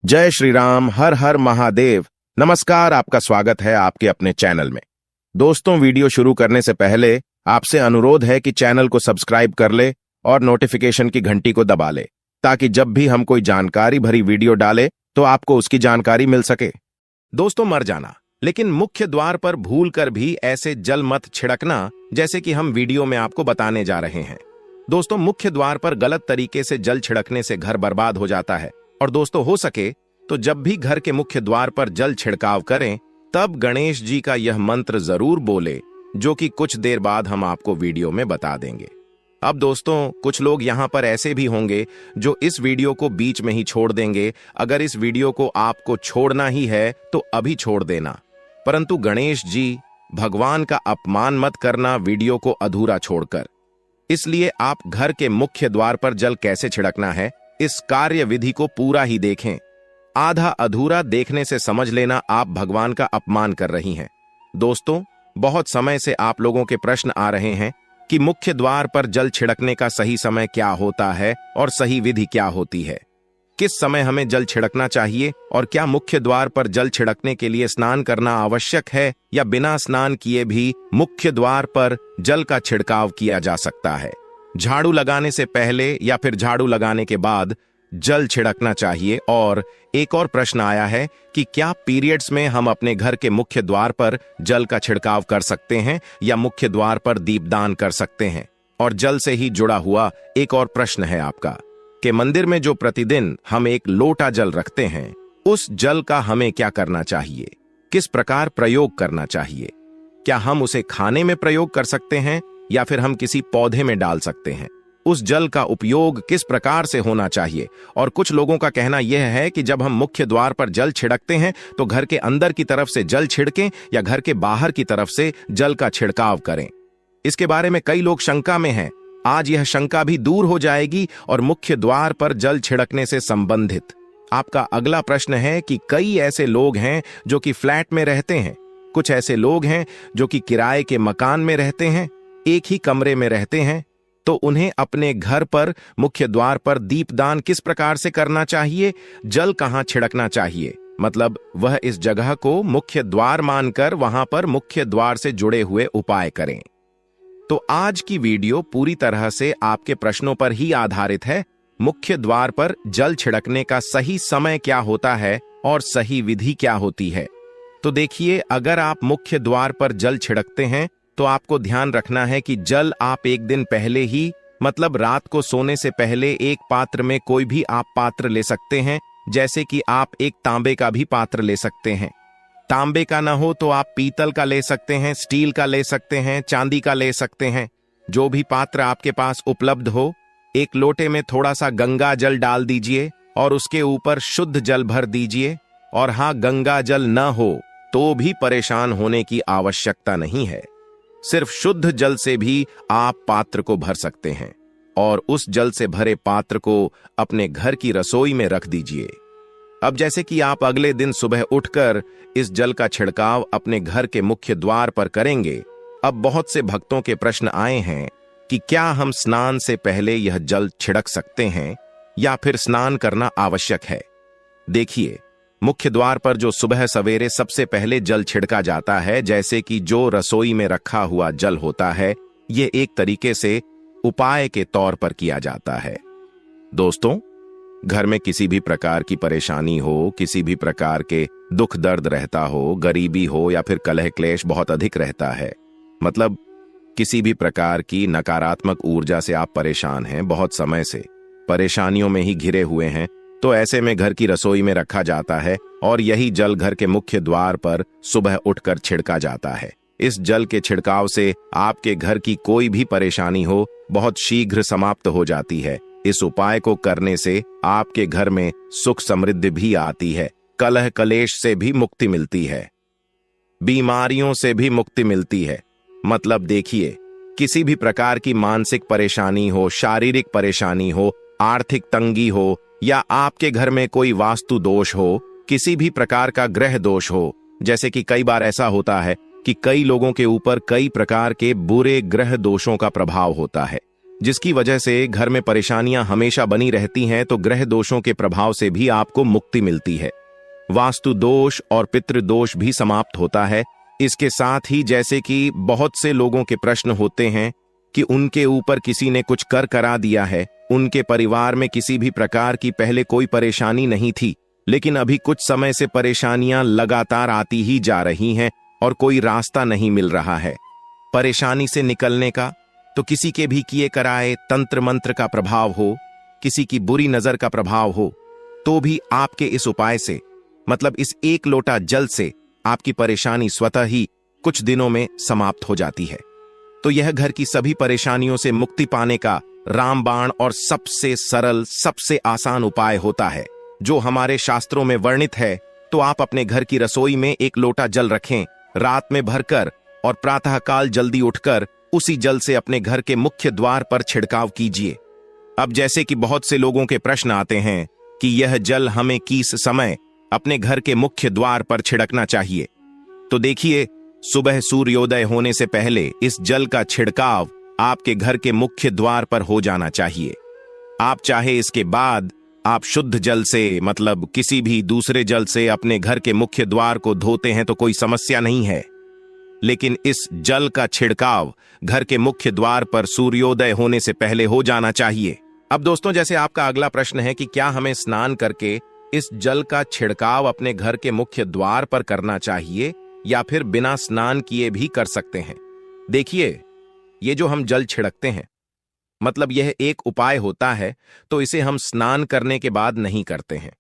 जय श्री राम, हर हर महादेव। नमस्कार, आपका स्वागत है आपके अपने चैनल में। दोस्तों, वीडियो शुरू करने से पहले आपसे अनुरोध है कि चैनल को सब्सक्राइब कर ले और नोटिफिकेशन की घंटी को दबा ले, ताकि जब भी हम कोई जानकारी भरी वीडियो डाले तो आपको उसकी जानकारी मिल सके। दोस्तों, मर जाना, लेकिन मुख्य द्वार पर भूल कर भी ऐसे जल मत छिड़कना, जैसे कि हम वीडियो में आपको बताने जा रहे हैं। दोस्तों, मुख्य द्वार पर गलत तरीके से जल छिड़कने से घर बर्बाद हो जाता है। और दोस्तों, हो सके तो जब भी घर के मुख्य द्वार पर जल छिड़काव करें, तब गणेश जी का यह मंत्र जरूर बोले, जो कि कुछ देर बाद हम आपको वीडियो में बता देंगे। अब दोस्तों, कुछ लोग यहां पर ऐसे भी होंगे जो इस वीडियो को बीच में ही छोड़ देंगे। अगर इस वीडियो को आपको छोड़ना ही है तो अभी छोड़ देना, परंतु गणेश जी, भगवान का अपमान मत करना वीडियो को अधूरा छोड़कर। इसलिए आप घर के मुख्य द्वार पर जल कैसे छिड़कना है, इस कार्य विधि को पूरा ही देखें। आधा अधूरा देखने से समझ लेना आप भगवान का अपमान कर रही हैं। दोस्तों, बहुत समय से आप लोगों के प्रश्न आ रहे हैं कि मुख्य द्वार पर जल छिड़कने का सही समय क्या होता है और सही विधि क्या होती है। किस समय हमें जल छिड़कना चाहिए और क्या मुख्य द्वार पर जल छिड़कने के लिए स्नान करना आवश्यक है या बिना स्नान किए भी मुख्य द्वार पर जल का छिड़काव किया जा सकता है। झाड़ू लगाने से पहले या फिर झाड़ू लगाने के बाद जल छिड़कना चाहिए। और एक और प्रश्न आया है कि क्या पीरियड्स में हम अपने घर के मुख्य द्वार पर जल का छिड़काव कर सकते हैं या मुख्य द्वार पर दीपदान कर सकते हैं। और जल से ही जुड़ा हुआ एक और प्रश्न है आपका कि मंदिर में जो प्रतिदिन हम एक लोटा जल रखते हैं, उस जल का हमें क्या करना चाहिए, किस प्रकार प्रयोग करना चाहिए। क्या हम उसे खाने में प्रयोग कर सकते हैं या फिर हम किसी पौधे में डाल सकते हैं। उस जल का उपयोग किस प्रकार से होना चाहिए। और कुछ लोगों का कहना यह है कि जब हम मुख्य द्वार पर जल छिड़कते हैं तो घर के अंदर की तरफ से जल छिड़कें या घर के बाहर की तरफ से जल का छिड़काव करें। इसके बारे में कई लोग शंका में हैं। आज यह शंका भी दूर हो जाएगी और मुख्य द्वार पर जल छिड़कने से संबंधित आपका अगला प्रश्न है कि कई ऐसे लोग हैं जो कि फ्लैट में रहते हैं, कुछ ऐसे लोग हैं जो कि किराए के मकान में रहते हैं, एक ही कमरे में रहते हैं, तो उन्हें अपने घर पर मुख्य द्वार पर दीपदान किस प्रकार से करना चाहिए, जल कहां छिड़कना चाहिए। मतलब वह इस जगह को मुख्य द्वार मानकर वहां पर मुख्य द्वार से जुड़े हुए उपाय करें। तो आज की वीडियो पूरी तरह से आपके प्रश्नों पर ही आधारित है। मुख्य द्वार पर जल छिड़कने का सही समय क्या होता है और सही विधि क्या होती है। तो देखिए, अगर आप मुख्य द्वार पर जल छिड़कते हैं तो आपको ध्यान रखना है कि जल आप एक दिन पहले ही, मतलब रात को सोने से पहले, एक पात्र में कोई भी आप पात्र ले सकते हैं। जैसे कि आप एक तांबे का भी पात्र ले सकते हैं। तांबे का ना हो तो आप पीतल का ले सकते हैं, स्टील का ले सकते हैं, चांदी का ले सकते हैं। जो भी पात्र आपके पास उपलब्ध हो, एक लोटे में थोड़ा सा गंगा जल डाल दीजिए और उसके ऊपर शुद्ध जल भर दीजिए। और हाँ, गंगा जल न हो तो भी परेशान होने की आवश्यकता नहीं है। सिर्फ शुद्ध जल से भी आप पात्र को भर सकते हैं और उस जल से भरे पात्र को अपने घर की रसोई में रख दीजिए। अब जैसे कि आप अगले दिन सुबह उठकर इस जल का छिड़काव अपने घर के मुख्य द्वार पर करेंगे। अब बहुत से भक्तों के प्रश्न आए हैं कि क्या हम स्नान से पहले यह जल छिड़क सकते हैं या फिर स्नान करना आवश्यक है। देखिए, मुख्य द्वार पर जो सुबह सवेरे सबसे पहले जल छिड़का जाता है, जैसे कि जो रसोई में रखा हुआ जल होता है, ये एक तरीके से उपाय के तौर पर किया जाता है। दोस्तों, घर में किसी भी प्रकार की परेशानी हो, किसी भी प्रकार के दुख दर्द रहता हो, गरीबी हो या फिर कलह क्लेश बहुत अधिक रहता है, मतलब किसी भी प्रकार की नकारात्मक ऊर्जा से आप परेशान हैं, बहुत समय से परेशानियों में ही घिरे हुए हैं, तो ऐसे में घर की रसोई में रखा जाता है और यही जल घर के मुख्य द्वार पर सुबह उठकर छिड़का जाता है। इस जल के छिड़काव से आपके घर की कोई भी परेशानी हो, बहुत शीघ्र समाप्त हो जाती है। इस उपाय को करने से आपके घर में सुख समृद्धि भी आती है, कलह कलेश से भी मुक्ति मिलती है, बीमारियों से भी मुक्ति मिलती है। मतलब देखिए, किसी भी प्रकार की मानसिक परेशानी हो, शारीरिक परेशानी हो, आर्थिक तंगी हो या आपके घर में कोई वास्तु दोष हो, किसी भी प्रकार का ग्रह दोष हो। जैसे कि कई बार ऐसा होता है कि कई लोगों के ऊपर कई प्रकार के बुरे ग्रह दोषों का प्रभाव होता है। जिसकी वजह से घर में परेशानियां हमेशा बनी रहती हैं, तो ग्रह दोषों के प्रभाव से भी आपको मुक्ति मिलती है। वास्तु दोष और पितृदोष भी समाप्त होता है। इसके साथ ही जैसे कि बहुत से लोगों के प्रश्न होते हैं कि उनके ऊपर किसी ने कुछ कर करा दिया है, उनके परिवार में किसी भी प्रकार की पहले कोई परेशानी नहीं थी, लेकिन अभी कुछ समय से परेशानियां लगातार आती ही जा रही हैं और कोई रास्ता नहीं मिल रहा है परेशानी से निकलने का। तो किसी के भी किए कराए तंत्र मंत्र का प्रभाव हो, किसी की बुरी नजर का प्रभाव हो, तो भी आपके इस उपाय से, मतलब इस एक लोटा जल से, आपकी परेशानी स्वतः ही कुछ दिनों में समाप्त हो जाती है। तो यह घर की सभी परेशानियों से मुक्ति पाने का रामबाण और सबसे सरल, सबसे आसान उपाय होता है, जो हमारे शास्त्रों में वर्णित है। तो आप अपने घर की रसोई में एक लोटा जल रखें, रात में भरकर, और प्रातःकाल जल्दी उठकर उसी जल से अपने घर के मुख्य द्वार पर छिड़काव कीजिए। अब जैसे कि बहुत से लोगों के प्रश्न आते हैं कि यह जल हमें किस समय अपने घर के मुख्य द्वार पर छिड़कना चाहिए, तो देखिए, सुबह सूर्योदय होने से पहले इस जल का छिड़काव आपके घर के मुख्य द्वार पर हो जाना चाहिए। आप चाहे इसके बाद आप शुद्ध जल से, मतलब किसी भी दूसरे जल से अपने घर के मुख्य द्वार को धोते हैं तो कोई समस्या नहीं है, लेकिन इस जल का छिड़काव घर के मुख्य द्वार पर सूर्योदय होने से पहले हो जाना चाहिए। अब दोस्तों, जैसे आपका अगला प्रश्न है कि क्या हमें स्नान करके इस जल का छिड़काव अपने घर के मुख्य द्वार पर करना चाहिए या फिर बिना स्नान किए भी कर सकते हैं। देखिए, ये जो हम जल छिड़कते हैं, मतलब यह एक उपाय होता है, तो इसे हम स्नान करने के बाद नहीं करते हैं।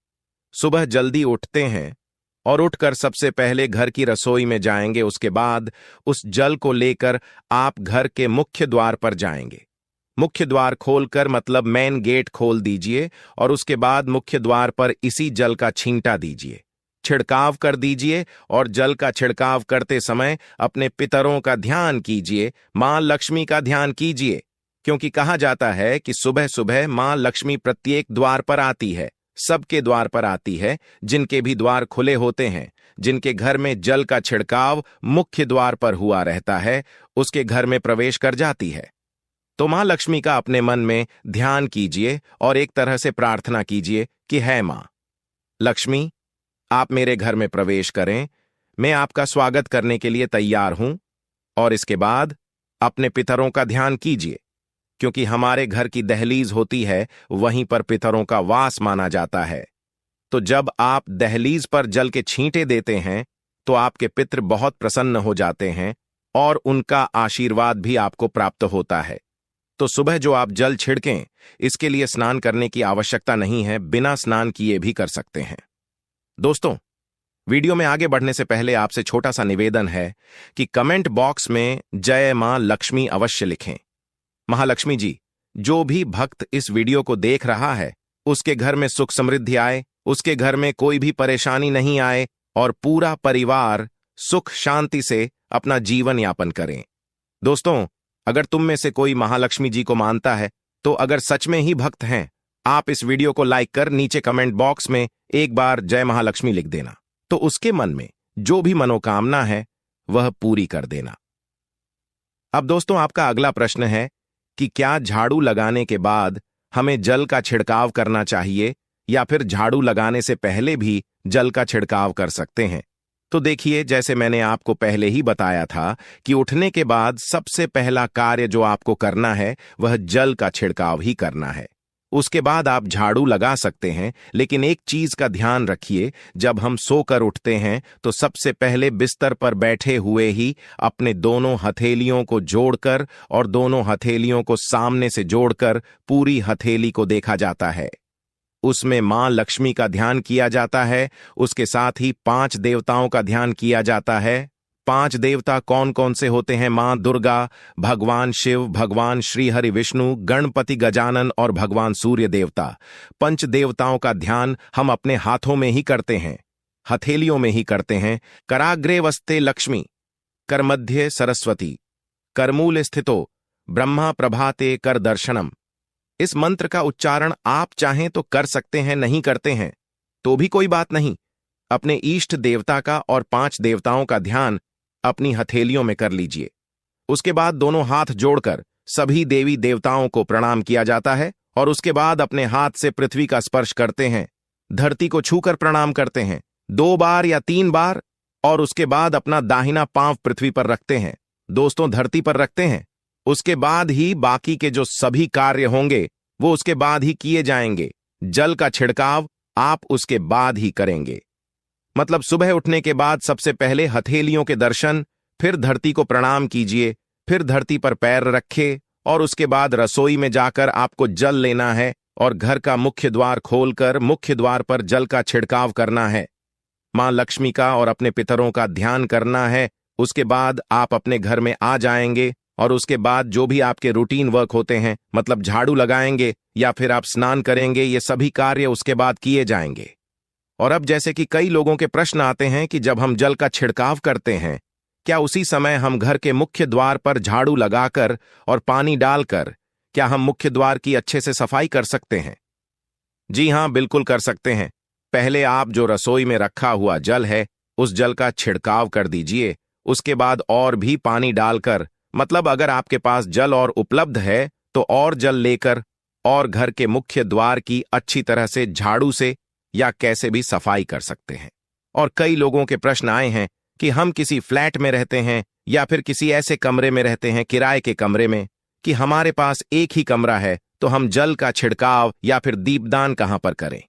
सुबह जल्दी उठते हैं और उठकर सबसे पहले घर की रसोई में जाएंगे, उसके बाद उस जल को लेकर आप घर के मुख्य द्वार पर जाएंगे। मुख्य द्वार खोलकर, मतलब मेन गेट खोल दीजिए, और उसके बाद मुख्य द्वार पर इसी जल का छींटा दीजिए, छिड़काव कर दीजिए। और जल का छिड़काव करते समय अपने पितरों का ध्यान कीजिए, मां लक्ष्मी का ध्यान कीजिए, क्योंकि कहा जाता है कि सुबह सुबह मां लक्ष्मी प्रत्येक द्वार पर आती है, सबके द्वार पर आती है, जिनके भी द्वार खुले होते हैं, जिनके घर में जल का छिड़काव मुख्य द्वार पर हुआ रहता है, उसके घर में प्रवेश कर जाती है। तो मां लक्ष्मी का अपने मन में ध्यान कीजिए और एक तरह से प्रार्थना कीजिए कि है मां लक्ष्मी, आप मेरे घर में प्रवेश करें, मैं आपका स्वागत करने के लिए तैयार हूं। और इसके बाद अपने पितरों का ध्यान कीजिए, क्योंकि हमारे घर की दहलीज होती है, वहीं पर पितरों का वास माना जाता है। तो जब आप दहलीज पर जल के छींटे देते हैं, तो आपके पितृ बहुत प्रसन्न हो जाते हैं और उनका आशीर्वाद भी आपको प्राप्त होता है। तो सुबह जो आप जल छिड़कें, इसके लिए स्नान करने की आवश्यकता नहीं है, बिना स्नान किए भी कर सकते हैं। दोस्तों, वीडियो में आगे बढ़ने से पहले आपसे छोटा सा निवेदन है कि कमेंट बॉक्स में जय मां लक्ष्मी अवश्य लिखें। महालक्ष्मी जी, जो भी भक्त इस वीडियो को देख रहा है, उसके घर में सुख समृद्धि आए, उसके घर में कोई भी परेशानी नहीं आए और पूरा परिवार सुख शांति से अपना जीवन यापन करें। दोस्तों, अगर तुम में से कोई महालक्ष्मी जी को मानता है, तो अगर सच में ही भक्त हैं, आप इस वीडियो को लाइक कर नीचे कमेंट बॉक्स में एक बार जय महालक्ष्मी लिख देना, तो उसके मन में जो भी मनोकामना है वह पूरी कर देना। अब दोस्तों, आपका अगला प्रश्न है कि क्या झाड़ू लगाने के बाद हमें जल का छिड़काव करना चाहिए या फिर झाड़ू लगाने से पहले भी जल का छिड़काव कर सकते हैं। तो देखिए, जैसे मैंने आपको पहले ही बताया था कि उठने के बाद सबसे पहला कार्य जो आपको करना है वह जल का छिड़काव ही करना है। उसके बाद आप झाड़ू लगा सकते हैं, लेकिन एक चीज का ध्यान रखिए, जब हम सोकर उठते हैं तो सबसे पहले बिस्तर पर बैठे हुए ही अपने दोनों हथेलियों को जोड़कर और दोनों हथेलियों को सामने से जोड़कर पूरी हथेली को देखा जाता है। उसमें मां लक्ष्मी का ध्यान किया जाता है, उसके साथ ही 5 देवताओं का ध्यान किया जाता है। 5 देवता कौन कौन से होते हैं? मां दुर्गा, भगवान शिव, भगवान श्री हरि विष्णु, गणपति गजानन और भगवान सूर्य देवता। 5 देवताओं का ध्यान हम अपने हाथों में ही करते हैं, हथेलियों में ही करते हैं। कराग्रे वस्ते लक्ष्मी, कर मध्य सरस्वती, करमूल स्थितो ब्रह्मा प्रभाते कर दर्शनम। इस मंत्र का उच्चारण आप चाहें तो कर सकते हैं, नहीं करते हैं तो भी कोई बात नहीं। अपने इष्ट देवता का और 5 देवताओं का ध्यान अपनी हथेलियों में कर लीजिए। उसके बाद दोनों हाथ जोड़कर सभी देवी देवताओं को प्रणाम किया जाता है और उसके बाद अपने हाथ से पृथ्वी का स्पर्श करते हैं, धरती को छूकर प्रणाम करते हैं 2 बार या 3 बार, और उसके बाद अपना दाहिना पांव पृथ्वी पर रखते हैं, दोस्तों धरती पर रखते हैं। उसके बाद ही बाकी के जो सभी कार्य होंगे वो उसके बाद ही किए जाएंगे। जल का छिड़काव आप उसके बाद ही करेंगे। मतलब सुबह उठने के बाद सबसे पहले हथेलियों के दर्शन, फिर धरती को प्रणाम कीजिए, फिर धरती पर पैर रखे और उसके बाद रसोई में जाकर आपको जल लेना है और घर का मुख्य द्वार खोलकर मुख्य द्वार पर जल का छिड़काव करना है। मां लक्ष्मी का और अपने पितरों का ध्यान करना है। उसके बाद आप अपने घर में आ जाएंगे और उसके बाद जो भी आपके रूटीन वर्क होते हैं, मतलब झाड़ू लगाएंगे या फिर आप स्नान करेंगे, ये सभी कार्य उसके बाद किए जाएंगे। और अब जैसे कि कई लोगों के प्रश्न आते हैं कि जब हम जल का छिड़काव करते हैं, क्या उसी समय हम घर के मुख्य द्वार पर झाड़ू लगाकर और पानी डालकर क्या हम मुख्य द्वार की अच्छे से सफाई कर सकते हैं? जी हां, बिल्कुल कर सकते हैं। पहले आप जो रसोई में रखा हुआ जल है उस जल का छिड़काव कर दीजिए। उसके बाद और भी पानी डालकर, मतलब अगर आपके पास जल और उपलब्ध है तो और जल लेकर और घर के मुख्य द्वार की अच्छी तरह से झाड़ू से या कैसे भी सफाई कर सकते हैं। और कई लोगों के प्रश्न आए हैं कि हम किसी फ्लैट में रहते हैं या फिर किसी ऐसे कमरे में रहते हैं, किराए के कमरे में, कि हमारे पास एक ही कमरा है, तो हम जल का छिड़काव या फिर दीपदान कहां पर करें?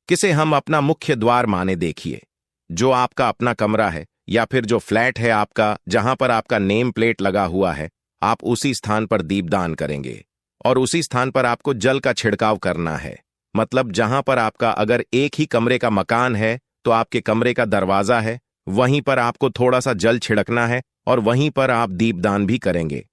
किसे हम अपना मुख्य द्वार माने देखिए। जो आपका अपना कमरा है या फिर जो फ्लैट है आपका, जहां पर आपका नेम प्लेट लगा हुआ है, आप उसी स्थान पर दीपदान करेंगे और उसी स्थान पर आपको जल का छिड़काव करना है। मतलब जहां पर आपका अगर एक ही कमरे का मकान है तो आपके कमरे का दरवाजा है, वहीं पर आपको थोड़ा सा जल छिड़कना है और वहीं पर आप दीपदान भी करेंगे।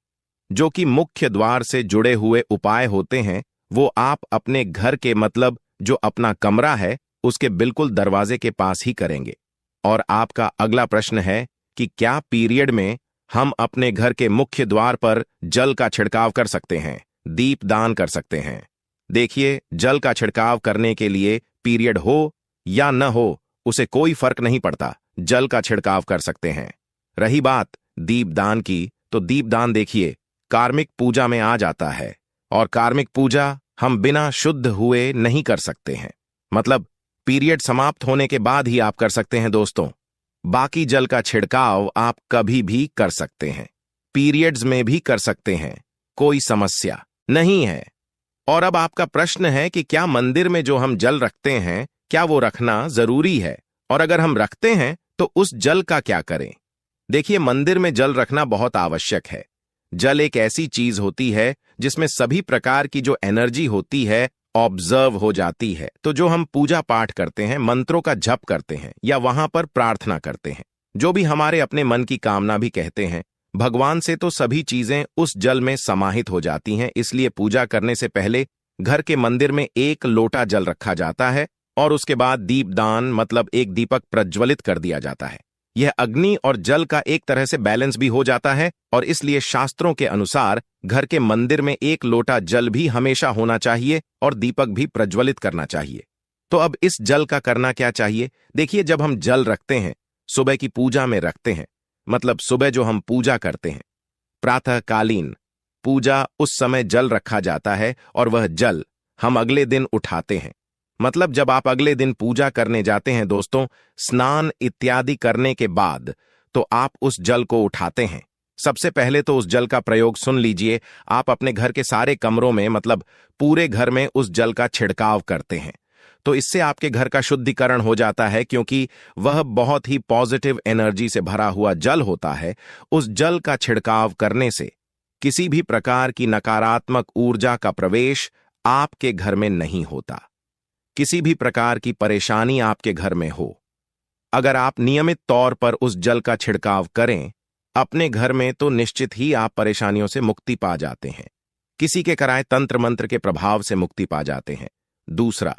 जो कि मुख्य द्वार से जुड़े हुए उपाय होते हैं वो आप अपने घर के, मतलब जो अपना कमरा है उसके बिल्कुल दरवाजे के पास ही करेंगे। और आपका अगला प्रश्न है कि क्या पीरियड में हम अपने घर के मुख्य द्वार पर जल का छिड़काव कर सकते हैं, दीपदान कर सकते हैं? देखिए, जल का छिड़काव करने के लिए पीरियड हो या न हो उसे कोई फर्क नहीं पड़ता, जल का छिड़काव कर सकते हैं। रही बात दीपदान की, तो दीपदान देखिए कार्मिक पूजा में आ जाता है और कार्मिक पूजा हम बिना शुद्ध हुए नहीं कर सकते हैं। मतलब पीरियड समाप्त होने के बाद ही आप कर सकते हैं दोस्तों। बाकी जल का छिड़काव आप कभी भी कर सकते हैं, पीरियड्स में भी कर सकते हैं, कोई समस्या नहीं है। और अब आपका प्रश्न है कि क्या मंदिर में जो हम जल रखते हैं क्या वो रखना जरूरी है, और अगर हम रखते हैं तो उस जल का क्या करें? देखिए, मंदिर में जल रखना बहुत आवश्यक है। जल एक ऐसी चीज होती है जिसमें सभी प्रकार की जो एनर्जी होती है ऑब्जर्व हो जाती है। तो जो हम पूजा पाठ करते हैं, मंत्रों का जप करते हैं या वहां पर प्रार्थना करते हैं, जो भी हमारे अपने मन की कामना भी कहते हैं, भगवान से तो सभी चीजें उस जल में समाहित हो जाती हैं। इसलिए पूजा करने से पहले घर के मंदिर में 1 लोटा जल रखा जाता है और उसके बाद दीपदान, मतलब एक दीपक प्रज्वलित कर दिया जाता है। यह अग्नि और जल का एक तरह से बैलेंस भी हो जाता है और इसलिए शास्त्रों के अनुसार घर के मंदिर में 1 लोटा जल भी हमेशा होना चाहिए और दीपक भी प्रज्वलित करना चाहिए। तो अब इस जल का करना क्या चाहिए? देखिए, जब हम जल रखते हैं, सुबह की पूजा में रखते हैं, मतलब सुबह जो हम पूजा करते हैं, प्रातःकालीन पूजा, उस समय जल रखा जाता है और वह जल हम अगले दिन उठाते हैं। मतलब जब आप अगले दिन पूजा करने जाते हैं दोस्तों, स्नान इत्यादि करने के बाद, तो आप उस जल को उठाते हैं। सबसे पहले तो उस जल का प्रयोग सुन लीजिए, आप अपने घर के सारे कमरों में, मतलब पूरे घर में उस जल का छिड़काव करते हैं। तो इससे आपके घर का शुद्धिकरण हो जाता है, क्योंकि वह बहुत ही पॉजिटिव एनर्जी से भरा हुआ जल होता है। उस जल का छिड़काव करने से किसी भी प्रकार की नकारात्मक ऊर्जा का प्रवेश आपके घर में नहीं होता। किसी भी प्रकार की परेशानी आपके घर में हो, अगर आप नियमित तौर पर उस जल का छिड़काव करें अपने घर में, तो निश्चित ही आप परेशानियों से मुक्ति पा जाते हैं। किसी के कराए तंत्र मंत्र के प्रभाव से मुक्ति पा जाते हैं। दूसरा,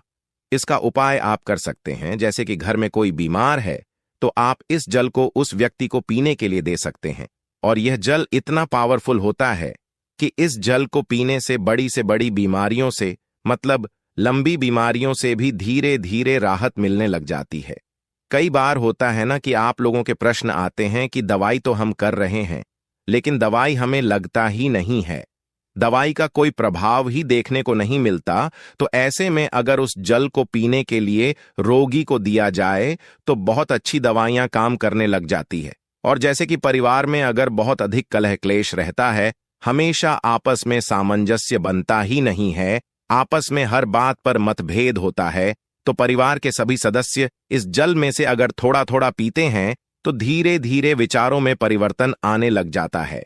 इसका उपाय आप कर सकते हैं, जैसे कि घर में कोई बीमार है तो आप इस जल को उस व्यक्ति को पीने के लिए दे सकते हैं। और यह जल इतना पावरफुल होता है कि इस जल को पीने से बड़ी बीमारियों से, मतलब लंबी बीमारियों से भी धीरे धीरे राहत मिलने लग जाती है। कई बार होता है ना कि आप लोगों के प्रश्न आते हैं कि दवाई तो हम कर रहे हैं लेकिन दवाई हमें लगता ही नहीं है। दवाई का कोई प्रभाव ही देखने को नहीं मिलता, तो ऐसे में अगर उस जल को पीने के लिए रोगी को दिया जाए तो बहुत अच्छी दवाइयां काम करने लग जाती है। और जैसे कि परिवार में अगर बहुत अधिक कलह क्लेश रहता है, हमेशा आपस में सामंजस्य बनता ही नहीं है, आपस में हर बात पर मतभेद होता है, तो परिवार के सभी सदस्य इस जल में से अगर थोड़ा थोड़ा पीते हैं तो धीरे धीरे विचारों में परिवर्तन आने लग जाता है।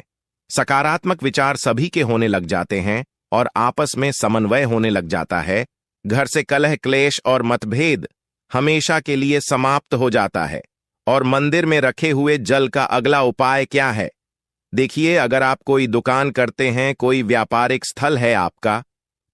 सकारात्मक विचार सभी के होने लग जाते हैं और आपस में समन्वय होने लग जाता है। घर से कलह क्लेश और मतभेद हमेशा के लिए समाप्त हो जाता है। और मंदिर में रखे हुए जल का अगला उपाय क्या है? देखिए, अगर आप कोई दुकान करते हैं, कोई व्यापारिक स्थल है आपका,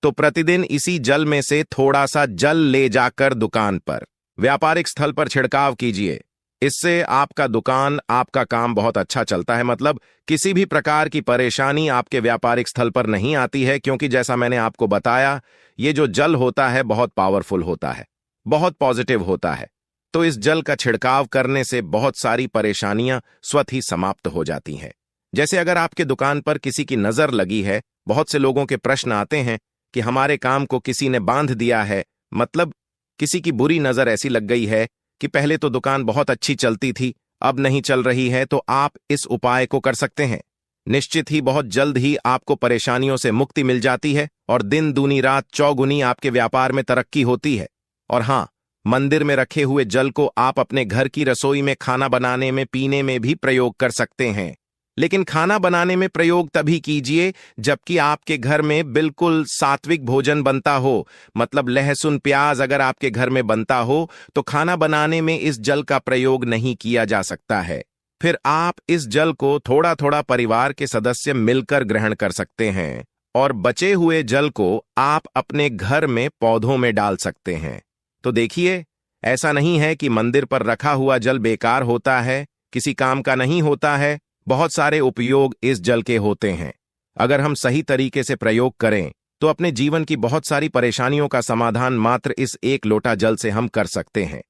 तो प्रतिदिन इसी जल में से थोड़ा सा जल ले जाकर दुकान पर, व्यापारिक स्थल पर छिड़काव कीजिए। इससे आपका दुकान, आपका काम बहुत अच्छा चलता है। मतलब किसी भी प्रकार की परेशानी आपके व्यापारिक स्थल पर नहीं आती है, क्योंकि जैसा मैंने आपको बताया, ये जो जल होता है बहुत पावरफुल होता है, बहुत पॉजिटिव होता है। तो इस जल का छिड़काव करने से बहुत सारी परेशानियां स्वतः ही समाप्त हो जाती हैं। जैसे अगर आपके दुकान पर किसी की नजर लगी है, बहुत से लोगों के प्रश्न आते हैं कि हमारे काम को किसी ने बांध दिया है, मतलब किसी की बुरी नजर ऐसी लग गई है कि पहले तो दुकान बहुत अच्छी चलती थी, अब नहीं चल रही है, तो आप इस उपाय को कर सकते हैं। निश्चित ही बहुत जल्द ही आपको परेशानियों से मुक्ति मिल जाती है और दिन दूनी रात चौगुनी आपके व्यापार में तरक्की होती है। और हां, मंदिर में रखे हुए जल को आप अपने घर की रसोई में खाना बनाने में, पीने में भी प्रयोग कर सकते हैं। लेकिन खाना बनाने में प्रयोग तभी कीजिए जबकि आपके घर में बिल्कुल सात्विक भोजन बनता हो, मतलब लहसुन प्याज अगर आपके घर में बनता हो तो खाना बनाने में इस जल का प्रयोग नहीं किया जा सकता है। फिर आप इस जल को थोड़ा थोड़ा परिवार के सदस्य मिलकर ग्रहण कर सकते हैं और बचे हुए जल को आप अपने घर में पौधों में डाल सकते हैं। तो देखिए, ऐसा नहीं है कि मंदिर पर रखा हुआ जल बेकार होता है, किसी काम का नहीं होता है। बहुत सारे उपयोग इस जल के होते हैं। अगर हम सही तरीके से प्रयोग करें तो अपने जीवन की बहुत सारी परेशानियों का समाधान मात्र इस एक लोटा जल से हम कर सकते हैं।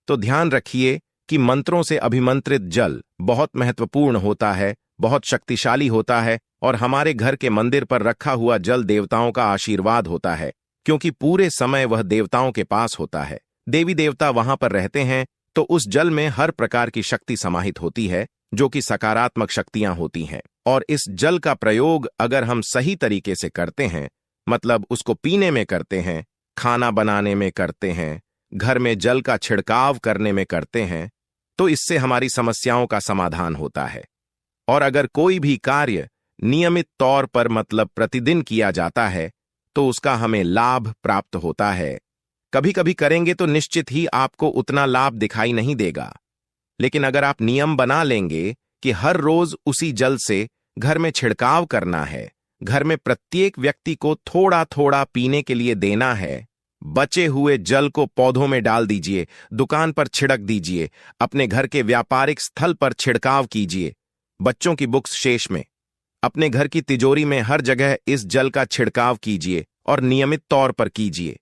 तो ध्यान रखिए कि मंत्रों से अभिमंत्रित जल बहुत महत्वपूर्ण होता है, बहुत शक्तिशाली होता है और हमारे घर के मंदिर पर रखा हुआ जल देवताओं का आशीर्वाद होता है, क्योंकि पूरे समय वह देवताओं के पास होता है। देवी देवता वहां पर रहते हैं, तो उस जल में हर प्रकार की शक्ति समाहित होती है, जो कि सकारात्मक शक्तियां होती हैं। और इस जल का प्रयोग अगर हम सही तरीके से करते हैं, मतलब उसको पीने में करते हैं, खाना बनाने में करते हैं, घर में जल का छिड़काव करने में करते हैं, तो इससे हमारी समस्याओं का समाधान होता है। और अगर कोई भी कार्य नियमित तौर पर, मतलब प्रतिदिन किया जाता है, तो उसका हमें लाभ प्राप्त होता है। कभी कभी करेंगे तो निश्चित ही आपको उतना लाभ दिखाई नहीं देगा, लेकिन अगर आप नियम बना लेंगे कि हर रोज उसी जल से घर में छिड़काव करना है, घर में प्रत्येक व्यक्ति को थोड़ा थोड़ा पीने के लिए देना है, बचे हुए जल को पौधों में डाल दीजिए, दुकान पर छिड़क दीजिए, अपने घर के व्यापारिक स्थल पर छिड़काव कीजिए, बच्चों की बुक्स शेष में, अपने घर की तिजोरी में, हर जगह इस जल का छिड़काव कीजिए और नियमित तौर पर कीजिए।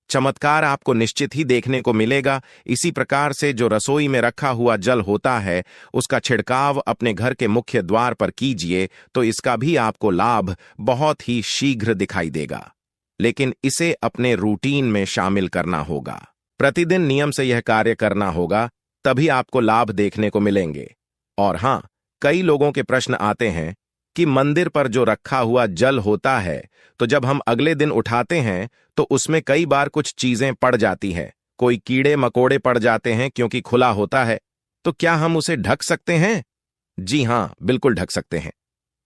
चमत्कार आपको निश्चित ही देखने को मिलेगा। इसी प्रकार से जो रसोई में रखा हुआ जल होता है, उसका छिड़काव अपने घर के मुख्य द्वार पर कीजिए, तो इसका भी आपको लाभ बहुत ही शीघ्र दिखाई देगा। लेकिन इसे अपने रूटीन में शामिल करना होगा, प्रतिदिन नियम से यह कार्य करना होगा, तभी आपको लाभ देखने को मिलेंगे। और हां, कई लोगों के प्रश्न आते हैं कि मंदिर पर जो रखा हुआ जल होता है, तो जब हम अगले दिन उठाते हैं तो उसमें कई बार कुछ चीजें पड़ जाती हैं, कोई कीड़े मकोड़े पड़ जाते हैं क्योंकि खुला होता है। तो क्या हम उसे ढक सकते हैं? जी हां, बिल्कुल ढक सकते हैं।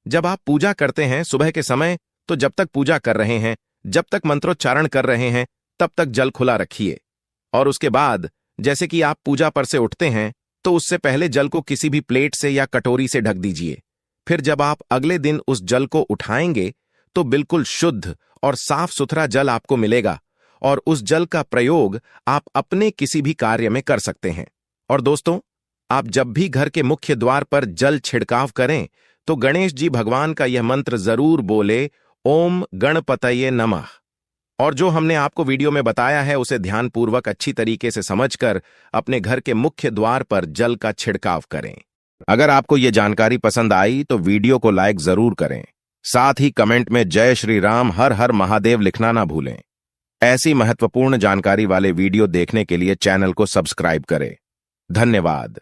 जब आप पूजा करते हैं सुबह के समय, तो जब तक पूजा कर रहे हैं, जब तक मंत्रोच्चारण कर रहे हैं, तब तक जल खुला रखिए। और उसके बाद जैसे कि आप पूजा पर से उठते हैं, तो उससे पहले जल को किसी भी प्लेट से या कटोरी से ढक दीजिए। फिर जब आप अगले दिन उस जल को उठाएंगे तो बिल्कुल शुद्ध और साफ सुथरा जल आपको मिलेगा और उस जल का प्रयोग आप अपने किसी भी कार्य में कर सकते हैं। और दोस्तों, आप जब भी घर के मुख्य द्वार पर जल छिड़काव करें तो गणेश जी भगवान का यह मंत्र जरूर बोले, ओम गणपतये नमः। और जो हमने आपको वीडियो में बताया है उसे ध्यानपूर्वक अच्छी तरीके से समझकर अपने घर के मुख्य द्वार पर जल का छिड़काव करें। अगर आपको ये जानकारी पसंद आई तो वीडियो को लाइक जरूर करें साथ ही कमेंट में जय श्री राम हर हर महादेव लिखना ना भूलें। ऐसी महत्वपूर्ण जानकारी वाले वीडियो देखने के लिए चैनल को सब्सक्राइब करें। धन्यवाद।